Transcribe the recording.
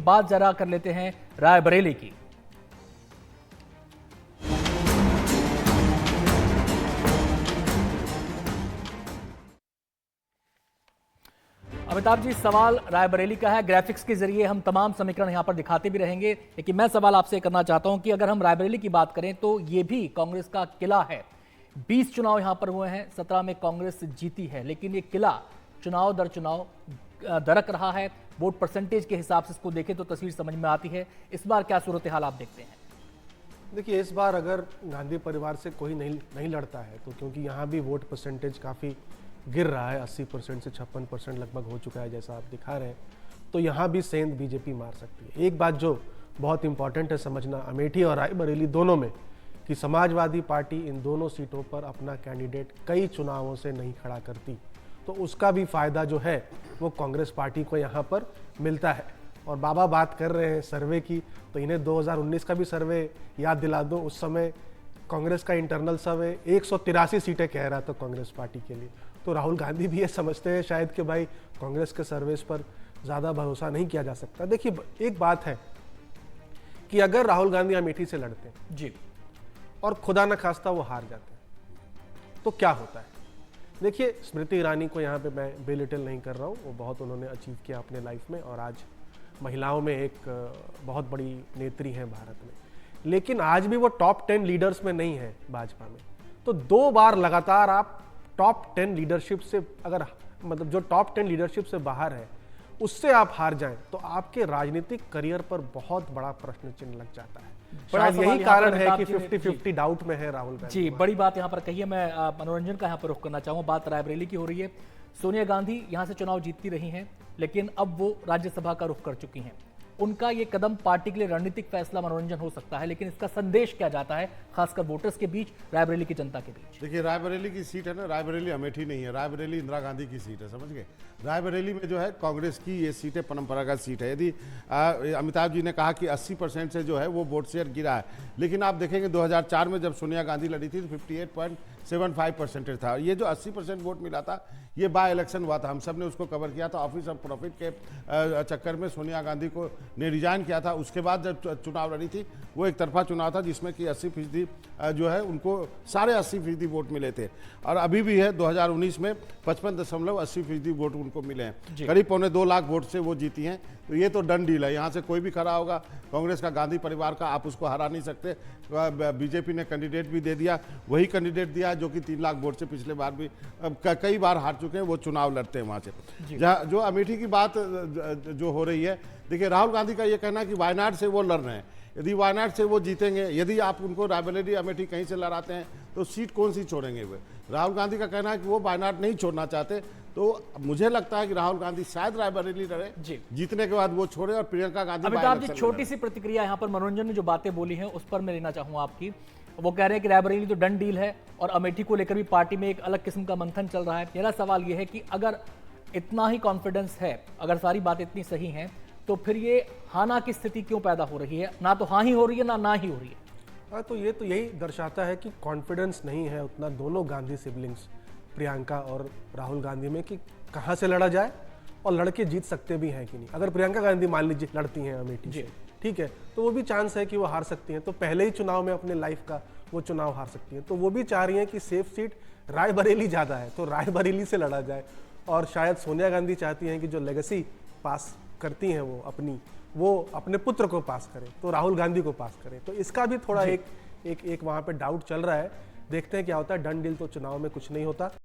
बात जरा कर लेते हैं रायबरेली की। अमिताभ जी, सवाल रायबरेली का है। ग्राफिक्स के जरिए हम तमाम समीकरण यहां पर दिखाते भी रहेंगे, लेकिन मैं सवाल आपसे करना चाहता हूं कि अगर हम रायबरेली की बात करें तो यह भी कांग्रेस का किला है। 20 चुनाव यहां पर हुए हैं, 17 में कांग्रेस जीती है, लेकिन ये किला चुनाव दर चुनाव दरक रहा है। वोट परसेंटेज के हिसाब से इसको देखें तो तस्वीर समझ में आती है। इस बार क्या सूरत हाल आप देखते हैं? देखिए, इस बार अगर गांधी परिवार से कोई नहीं लड़ता है तो क्योंकि यहाँ भी वोट परसेंटेज काफ़ी गिर रहा है, 80% से 56% लगभग हो चुका है जैसा आप दिखा रहे हैं, तो यहाँ भी सेंध बीजेपी मार सकती है। एक बात जो बहुत इंपॉर्टेंट है समझना अमेठी और रायबरेली दोनों में, कि समाजवादी पार्टी इन दोनों सीटों पर अपना कैंडिडेट कई चुनावों से नहीं खड़ा करती, तो उसका भी फायदा जो है वो कांग्रेस पार्टी को यहाँ पर मिलता है। और बाबा बात कर रहे हैं सर्वे की, तो इन्हें 2019 का भी सर्वे याद दिला दो। उस समय कांग्रेस का इंटरनल सर्वे 183 सीटें कह रहा था कांग्रेस पार्टी के लिए। तो राहुल गांधी भी ये समझते हैं शायद कि भाई कांग्रेस के सर्वेस पर ज़्यादा भरोसा नहीं किया जा सकता। देखिए, एक बात है कि अगर राहुल गांधी अमेठी से लड़ते हैं जी और खुदा न खास्ता वो हार जाते हैं तो क्या होता है? देखिए, स्मृति ईरानी को यहाँ पे मैं बेलिटिल नहीं कर रहा हूँ, वो बहुत उन्होंने अचीव किया अपने लाइफ में और आज महिलाओं में एक बहुत बड़ी नेत्री है भारत में, लेकिन आज भी वो टॉप 10 लीडर्स में नहीं है भाजपा में। तो 2 बार लगातार आप टॉप 10 लीडरशिप से, अगर मतलब जो टॉप 10 लीडरशिप से बाहर है उससे आप हार जाएं तो आपके राजनीतिक करियर पर बहुत बड़ा प्रश्न चिन्ह लग जाता है। शायद यही कारण है कि 50-50 डाउट में है राहुल गांधी। जी, बड़ी बात यहां पर कही है। मैं मनोरंजन का यहां पर रुख करना चाहूंगा। बात रायबरेली की हो रही है। सोनिया गांधी यहां से चुनाव जीतती रही हैं, लेकिन अब वो राज्यसभा का रुख कर चुकी हैं। उनका ये कदम पार्टी के लिए रणनीतिक फैसला मनोरंजन हो सकता है, लेकिन इसका संदेश क्या जाता है खासकर वोटर्स के बीच, रायबरेली की जनता के बीच? देखिए, रायबरेली की सीट है ना, रायबरेली अमेठी नहीं है, रायबरेली इंदिरा गांधी की सीट है, समझ गए। रायबरेली में जो है कांग्रेस की ये सीट है, परंपरागत सीट है। यदि अमिताभ जी ने कहा कि 80% से जो है वो वोट शेयर गिरा है, लेकिन आप देखेंगे 2004 में जब सोनिया गांधी लड़ी थी तो 58.75% था। ये जो 80% वोट मिला था, ये बाय इलेक्शन हुआ था, हम सब ने उसको कवर किया था। ऑफिस ऑफ प्रॉफिट के चक्कर में सोनिया गांधी को ने रिजाइन किया था। उसके बाद जब चुनाव लड़ी थी वो एक तरफा चुनाव था जिसमें कि 80% जो है उनको सारे 80% वोट मिले थे। और अभी भी है 2019 में 55.80% वोट उनको मिले हैं, करीब 2.25 लाख वोट से वो जीती हैं। तो ये तो डन डील है, यहाँ से कोई भी खड़ा होगा कांग्रेस का, गांधी परिवार का, आप उसको हरा नहीं सकते। बीजेपी ने कैंडिडेट भी दे दिया, वही कैंडिडेट दिया जो कि 3 लाख वोट से पिछले बार भी कई बार हार चुके हैं, वो चुनाव लड़ते हैं वहाँ से। जहाँ जो अमेठी की बात जो हो रही है, देखिए राहुल गांधी का ये कहना है कि वायनाड से वो लड़ रहे हैं। यदि वायनाड से वो जीतेंगे, यदि आप उनको रायबरेली अमेठी कहीं से लड़ाते हैं तो सीट कौन सी छोड़ेंगे वे? राहुल गांधी का कहना है कि वो वायनाड नहीं छोड़ना चाहते। तो मुझे लगता है कि राहुल गांधी शायद रायबरेली लड़े, जीतने के बाद वो छोड़े और प्रियंका गांधी। अमिताभ जी, छोटी सी प्रतिक्रिया यहाँ पर मनोरंजन ने जो बातें बोली हैं उस पर मैं लेना चाहूंगा आपकी। वो कह रहे हैं कि रायबरेली तो डन डील है और अमेठी को लेकर भी पार्टी में एक अलग किस्म का मंथन चल रहा है। मेरा सवाल यह है कि अगर इतना ही कॉन्फिडेंस है, अगर सारी बातें इतनी सही हैं, तो फिर ये हाना की स्थिति क्यों पैदा हो रही है? ना तो हाँ ही हो रही है, ना ही हो रही है। हाँ, तो ये तो यही दर्शाता है कि कॉन्फिडेंस नहीं है उतना दोनों गांधी सिबलिंग्स प्रियंका और राहुल गांधी में कि कहाँ से लड़ा जाए और लड़के जीत सकते भी हैं कि नहीं। अगर प्रियंका गांधी मान लीजिए लड़ती हैं अमेठी से, ठीक है, तो वो भी चांस है कि वो हार सकती हैं। तो पहले ही चुनाव में अपने लाइफ का वो चुनाव हार सकती हैं। तो वो भी चाह रही हैं कि सेफ सीट रायबरेली ज़्यादा है तो रायबरेली से लड़ा जाए। और शायद सोनिया गांधी चाहती हैं कि जो लेगेसी पास करती हैं वो अपने पुत्र को पास करें, तो राहुल गांधी को पास करें। तो इसका भी थोड़ा एक वहाँ पे डाउट चल रहा है। देखते हैं क्या होता है। डन डील तो चुनाव में कुछ नहीं होता।